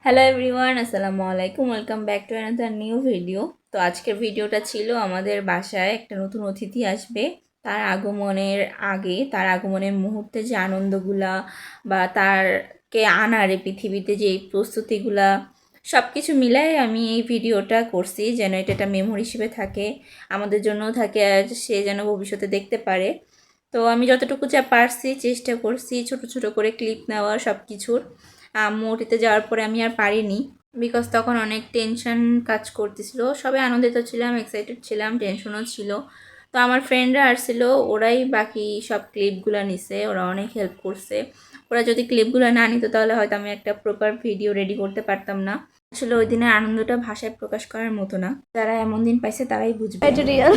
Hello everyone, আসসালামু আলাইকুম। Welcome back to another new video. তো আজকের ভিডিওটা ছিল আমাদের বাসায় একটা নতুন অতিথি আসবে, তার আগমনের মুহূর্তে যে আনন্দগুলা বা তারকে আনার এই পৃথিবীতে যে এই প্রস্তুতিগুলা সব কিছু মিলাই আমি এই ভিডিওটা করছি, যেন এটা একটা মেমোরি হিসেবে থাকে, আমাদের জন্যও থাকে, আর সে যেন ভবিষ্যতে দেখতে পারে। তো আমি যতটুকু যা পারছি চেষ্টা করছি ছোট ছোট করে ক্লিপ নেওয়ার সব কিছুর। আম্মু ওটিতে যাওয়ার পরে আমি আর পারিনি, বিকজ তখন অনেক টেনশন কাজ করতেছিল। সবাই আনন্দিত ছিলাম, এক্সাইটেড ছিলাম, টেনশনও ছিল। তো আমার ফ্রেন্ডরা আসছিল, ওরাই বাকি সব ক্লিপগুলো নিছে, ওরা অনেক হেল্প করছে। ওরা যদি ক্লিপগুলো না নিত তাহলে হয়তো আমি একটা প্রপার ভিডিও রেডি করতে পারতাম না। আসলে ওই দিনের আনন্দটা ভাষায় প্রকাশ করার মতো না, যারা এমন দিন পাইছে তারাই বুঝবে। এটা রিয়েল।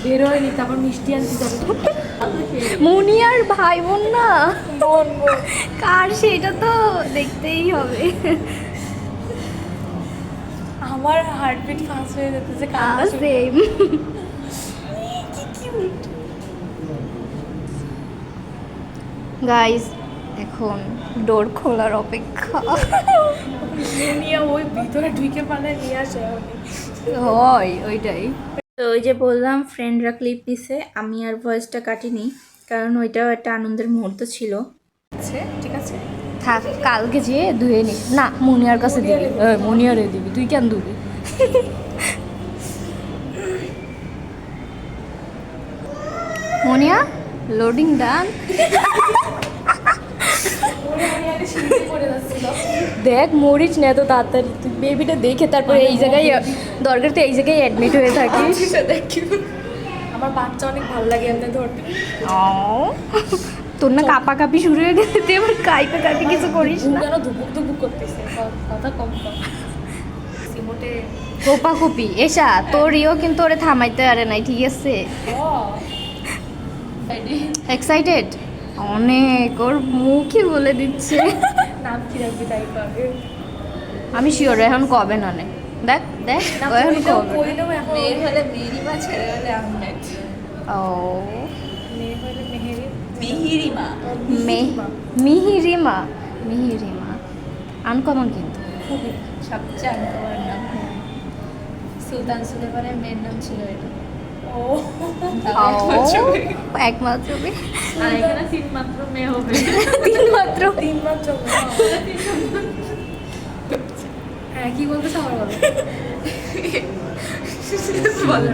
বের হয়নি, তারপর মিষ্টি আনতে যাবে মুনি আর ভাই বোন না, বোন কার সেটা তো দেখতেই হবে। আমার হার্টবিট ফাস্ট হয়ে যেতেছে, কান্না সেম। কি কিউট গাইস, এখন ডোর খোলার অপেক্ষা। নিয়ে ওই ভিতরে ঢুকে পালায় নিয়ে আসে হয় ওইটাই। তো ওই যে বললাম ফ্রেন্ডরা ক্লিপ নিছে, আমি আর ভয়েসটা কাটিনি, কারণ ওইটাও একটা আনন্দের মুহূর্ত ছিল। ঠিক আছে, থাক, কালকে যেয়ে ধুয়ে নিস না, মুনিয়ার কাছে দিবি। মুনিয়ারে দিবি, তুই কেন ধুবি? মুনিয়া, লোডিং ডান। দেখ মরিচ না এত তাড়াতাড়ি, তুই বেবিটা দেখে তারপরে এই জায়গায় দরকার তো এই জায়গায় অ্যাডমিট হয়ে থাকিস। আমার বাচ্চা অনেক ভালো লাগে এমনি ধরতে। তোর না কাপা কাপি শুরু হয়ে গেছে, তুই এবার কাইপা কাপি কিছু করিস না কেন? ধুপুক ধুপুক করতেছে, কথা কম কম। সিমোটে কোপা কুপি এসা তোর ইও কিন্তু ওরে থামাইতে পারে নাই, ঠিক আছে? এক্সাইটেড অনেক, ওর মুখই বলে দিচ্ছে। নাম কি রাখবি তাই পাবে। আমি শিওর এখন কবে না নে, দেখ দেখ ও এখন কবে। মেয়ে হলে মেরিমা, ছেলে হলে আহমেদ। ও মেয়ে হলে মিহিরিমা। মিহিরিমা, মিহিরিমা আনকমন কিন্তু সবচেয়ে আনকমন নাম। সুলতান সুলেমানের মেয়ের নাম ছিল এটা। একমাত্র আর এখানে তিনমাত্র মেয়ে হবে। তিনমাত্র হ্যাঁ, কি বলতে আমার বলো।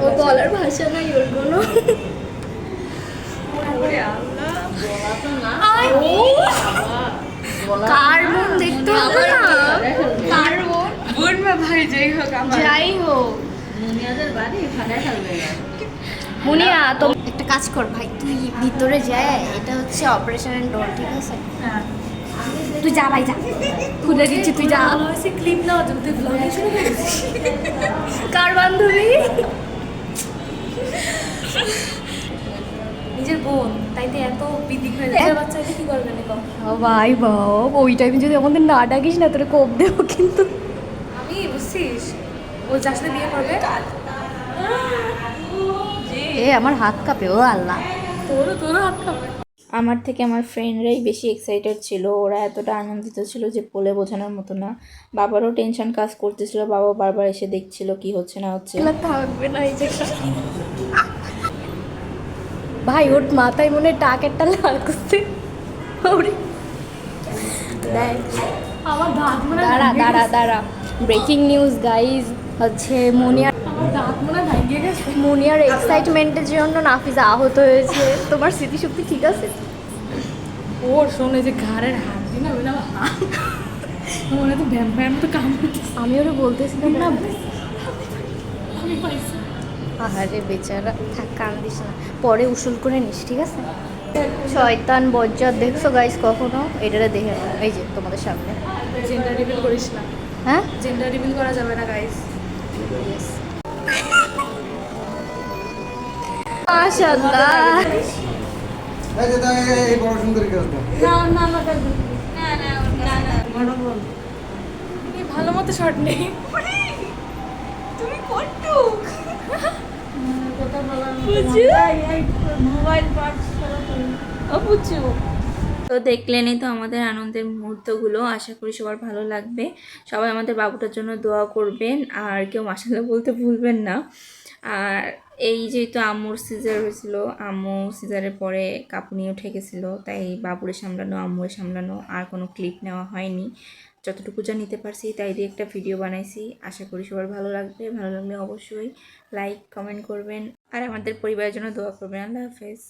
ও বলার ভাষা নাই ওর কোনো। কার বোন দেখতে হবে না, কার বোন বোন বা ভাই যাই হোক, যাই হোক। মুনিয়াদের বাড়ি ভাড়া থাকবে। মুনিয়া তো একটা কাজ কর ভাই, তুই ভিতরে যায়, এটা হচ্ছে অপারেশনের ডোর, ঠিক আছে? তুই যা ভাই, যা, খুলে দিচ্ছি, তুই যা। ক্লিপ নাও, তুই ব্লগিং শুরু করেছিস। কার বান্ধবী? নিজের বোন, তাইতে এত বিদিক হয়ে যায়। বাচ্চা এটা কি করবে না কম? ভাই বাপ, ওই টাইমে যদি আমাদের না ডাকিস না, তোরে কোপ দেবো কিন্তু। আমি বুঝছিস, ও যার সাথে বিয়ে করবে। এ আমার হাত কাঁপে, ও আল্লাহ, তোরও হাত কাঁপে। আমার থেকে আমার ফ্রেন্ডরাই বেশি এক্সাইটেড ছিল, ওরা এতটা আনন্দিত ছিল যে বলে বোঝানোর মতো না। বাবারও টেনশন কাজ করতেছিল, বাবা বারবার এসে দেখছিল কি হচ্ছে না হচ্ছে। থাকবে না এই যে ভাই, ওর মাথায় মনে টাক একটা লাগছে। দাঁড়া দাঁড়া দাঁড়া, ব্রেকিং নিউজ গাইজ, হচ্ছে মুনিয়ার এক্সাইটমেন্টের জন্য নাফিজা আহত হয়েছে। তোমার স্মৃতিশক্তি ঠিক আছে? ওর শোনে যে ঘাড়ের হাত দিই না, মনে তো ভ্যাম্পায়ার মতো কাম। আমি ওরা বলতেছিলাম না, আমি পাইছি। আহারে বেচারা, থাক কান্দিস না, পরে উসুল করে নিস, ঠিক আছে? শয়তান বজ্জাত দেখছো গাইস কখনো? এটারে দেখে নাও, এই যে তোমাদের সামনে। জেন্ডার রিভিল করিস না। হ্যাঁ, জেন্ডার রিভিল করা যাবে না গাইস। মাশাআল্লাহ। এই যে এই বড় সুন্দরী কে আসবো। না না না না না, বড় বল। এই ভালো মতো শট নেই। তুমি কট্টু কথা বলা বুঝু, মোবাইল পার্টস ফলো করুন। ও বুঝু তো দেখলেনই তো আমাদের আনন্দের মুহূর্তগুলো, আশা করি সবার ভালো লাগবে। সবাই আমাদের বাবুটার জন্য দোয়া করবেন, আর কেউ মাশাআল্লাহ বলতে ভুলবেন না। আর এই যেহেতু আম্মুর সিজার হয়েছিল, আম্মু সিজারের পরে কাঁপুনি উঠে গেছিলো, তাই বাবুরে সামলানো আম্মুরে সামলানো আর কোনো ক্লিপ নেওয়া হয়নি। যতটুকু যা নিতে পারছি তাই দিয়ে একটা ভিডিও বানাইছি। আশা করি সবার ভালো লাগবে, ভালো লাগলে অবশ্যই লাইক কমেন্ট করবেন আর আমাদের পরিবারের জন্য দোয়া করবেন। আল্লাহ হাফেজ।